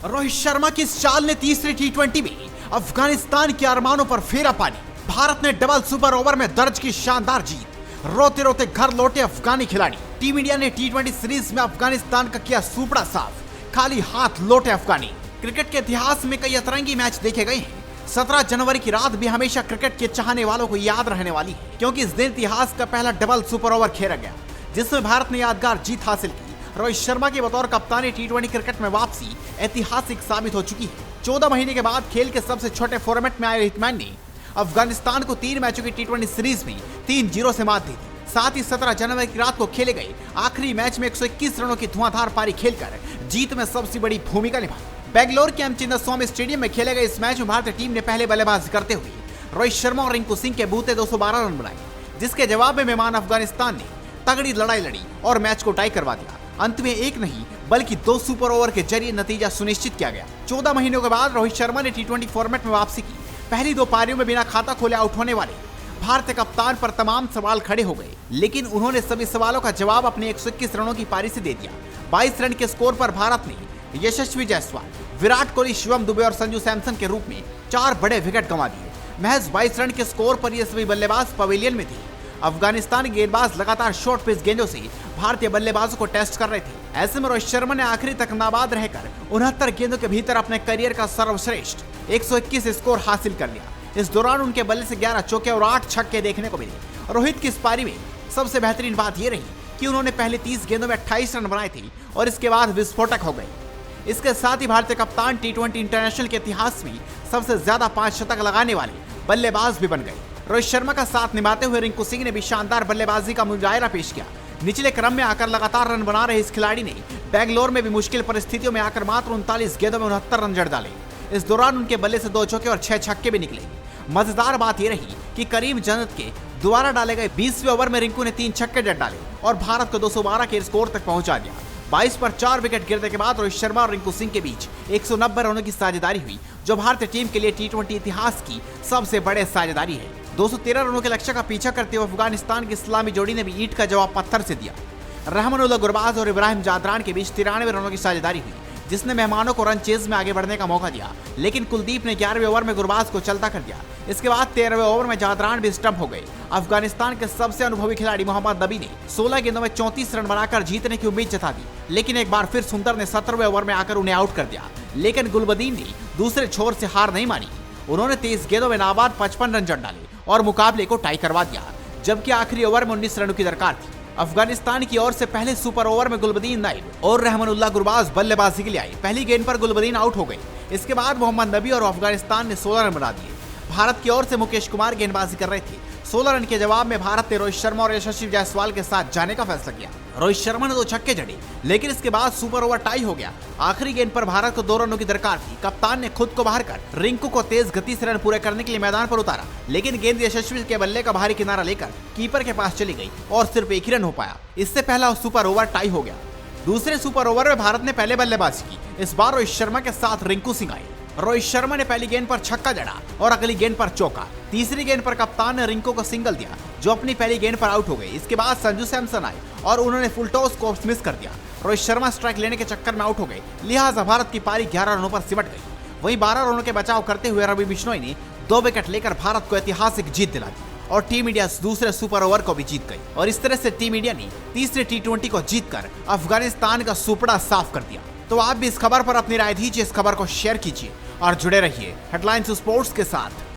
रोहित शर्मा की इस चाल ने तीसरे टी20 में अफगानिस्तान के अरमानों पर फेरा पानी। भारत ने डबल सुपर ओवर में दर्ज की शानदार जीत। रोते रोते घर लौटे अफगानी खिलाड़ी। टीम इंडिया ने टी20 सीरीज में अफगानिस्तान का किया सुपड़ा साफ। खाली हाथ लौटे अफगानी। क्रिकेट के इतिहास में कई अतरंगी मैच देखे गए हैं। 17 जनवरी की रात भी हमेशा क्रिकेट के चाहने वालों को याद रहने वाली है, क्योंकि इस दिन इतिहास का पहला डबल सुपर ओवर खेला गया, जिसमें भारत ने यादगार जीत हासिल की। रोहित शर्मा की बतौर कप्तानी टी20 क्रिकेट में वापसी ऐतिहासिक साबित हो चुकी है। 14 महीने के बाद खेल के सबसे छोटे फॉर्मेट में आए हिटमैन ने अफगानिस्तान को 3 मैचों की टी20 सीरीज में 3-0 से मात दी थी। साथ ही 17 जनवरी की रात को खेले गए आखिरी मैच में 121 रनों की धुआंधार पारी खेलकर जीत में सबसे बड़ी भूमिका निभाई। बेंगलोर के चिन्नास्वामी स्टेडियम में खेले गए इस मैच में भारतीय टीम ने पहले बल्लेबाजी करते हुए रोहित शर्मा और रिंकू सिंह के बूते 212 रन बनाए, जिसके जवाब में मेहमान अफगानिस्तान ने तगड़ी लड़ाई लड़ी और मैच को टाई करवा दिया। अंत में एक नहीं बल्कि 2 सुपर ओवर के जरिए नतीजा सुनिश्चित किया गया। 14 महीनों के बाद रोहित शर्मा ने टी20 फॉर्मेट में वापसी की। पहली 2 पारियों में बिना खाता खोले आउट होने वाले भारतीय कप्तान पर तमाम सवाल खड़े हो गए, लेकिन उन्होंने सभी सवालों का जवाब अपने 121 रनों की पारी से दे दिया। 22 रन के स्कोर पर भारत ने यशस्वी जायसवाल, विराट कोहली, शिवम दुबे और संजू सैमसन के रूप में 4 बड़े विकेट गंवा दिए। महज 22 रन के स्कोर पर ये सभी बल्लेबाज पवेलियन में थे। अफगानिस्तानी गेंदबाज लगातार शॉर्ट पिच गेंदों से भारतीय बल्लेबाजों को टेस्ट कर रहे थे। ऐसे में रोहित शर्मा ने आखिरी तक नाबाद रहकर 69 गेंदों के भीतर अपने करियर का सर्वश्रेष्ठ 121 स्कोर हासिल कर लिया। इस दौरान उनके बल्ले से 11 चौके और 8 छक्के देखने को मिले। रोहित की इस पारी में सबसे बेहतरीन बात यह रही कि उन्होंने पहले 30 गेंदों में 28 रन बनाए थे और इसके बाद विस्फोटक हो गए। इसके साथ ही भारतीय कप्तान टी20 इंटरनेशनल के इतिहास में सबसे ज्यादा 5 शतक लगाने वाले बल्लेबाज भी बन गए। रोहित शर्मा का साथ निभाते हुए रिंकू सिंह ने भी शानदार बल्लेबाजी का मुजाहिरा पेश किया। निचले क्रम में आकर लगातार रन बना रहे इस खिलाड़ी ने बेंगलोर में भी मुश्किल परिस्थितियों में आकर मात्र 39 गेंदों में 69 रन जड़ डाले। इस दौरान उनके बल्ले से 2 चौके और 6 छक्के भी निकले। मजेदार बात यह रही कि करीम जन्नत के दोबारा डाले गए 20वें ओवर में रिंकू ने 3 छक्के जड़ डाले और भारत को 212 के स्कोर तक पहुंचा दिया। 22 पर 4 विकेट गिरने के बाद रोहित शर्मा और रिंकू सिंह के बीच 190 रनों की साझेदारी हुई, जो भारतीय टीम के लिए टी20 इतिहास की सबसे बड़े साझेदारी है। 213 रनों के लक्ष्य का पीछा करते हुए अफगानिस्तान की इस्लामी जोड़ी ने भी ईंट का जवाब पत्थर से दिया। रहमानुल्लाह गुरबाज और इब्राहिम जादरान के बीच 93 रनों की साझेदारी हुई, जिसने मेहमानों को रन चेज में आगे बढ़ने का मौका दिया, लेकिन कुलदीप ने 11वें ओवर में गुरबाज को चलता कर दिया। इसके बाद 13वें ओवर में जादरान भी स्टंप हो गए। अफगानिस्तान के सबसे अनुभवी खिलाड़ी मोहम्मद नबी ने 16 गेंदों में 34 रन बनाकर जीतने की उम्मीद जता दी, लेकिन एक बार फिर सुंदर ने 17वें ओवर में आकर उन्हें आउट कर दिया। लेकिन गुलबदीन ने दूसरे छोर से हार नहीं मानी। उन्होंने 23 गेंदों में नाबाद 55 रन जड़ डाले और मुकाबले को टाई करवा दिया, जबकि आखिरी ओवर में 19 रनों की दरकार थी। अफगानिस्तान की ओर से पहले सुपर ओवर में गुलबदीन नाइब और रहमानुल्लाह गुरबाज बल्लेबाजी के लिए आए। पहली गेंद पर गुलबदीन आउट हो गए। इसके बाद मोहम्मद नबी और अफगानिस्तान ने 16 रन बना दिए। भारत की ओर से मुकेश कुमार गेंदबाजी कर रहे थे। 16 रन के जवाब में भारत ने रोहित शर्मा और यशस्वी जायसवाल के साथ जाने का फैसला किया। रोहित शर्मा ने 2 छक्के जड़े, लेकिन इसके बाद सुपर ओवर टाई हो गया। आखिरी गेंद पर भारत को 2 रनों की दरकार थी। कप्तान ने खुद को बाहर कर रिंकू को तेज गति से रन पूरे करने के लिए मैदान पर उतारा, लेकिन गेंद यशस्वी के बल्ले का बाहरी किनारा लेकर कीपर के पास चली गई और सिर्फ 1 ही रन हो पाया। इससे पहला सुपर ओवर टाई हो गया। दूसरे सुपर ओवर में भारत ने पहले बल्लेबाजी की। इस बार रोहित शर्मा के साथ रिंकू सिंह आए। रोहित शर्मा ने पहली गेंद पर छक्का जड़ा और अगली गेंद पर चौका। तीसरी गेंद पर कप्तान ने रिंकू को सिंगल दिया, जो अपनी पहली गेंद पर आउट हो गए। इसके बाद संजू सैमसन आए और उन्होंने फुल टॉस को मिस कर दिया। रोहित शर्मा स्ट्राइक लेने के चक्कर में आउट हो गए, लिहाजा भारत की पारी 11 रनों पर सिमट गई। वहीं 12 रनों के बचाव करते हुए रवि बिश्नोई ने 2 विकेट लेकर भारत को ऐतिहासिक जीत दिला दी और टीम इंडिया दूसरे सुपर ओवर को भी जीत गई। और इस तरह से टीम इंडिया ने तीसरे टी20 को जीतकर अफगानिस्तान का सुपड़ा साफ कर दिया। तो आप भी इस खबर पर अपनी राय दीजिए, इस खबर को शेयर कीजिए और जुड़े रहिए हेडलाइंस स्पोर्ट्स के साथ।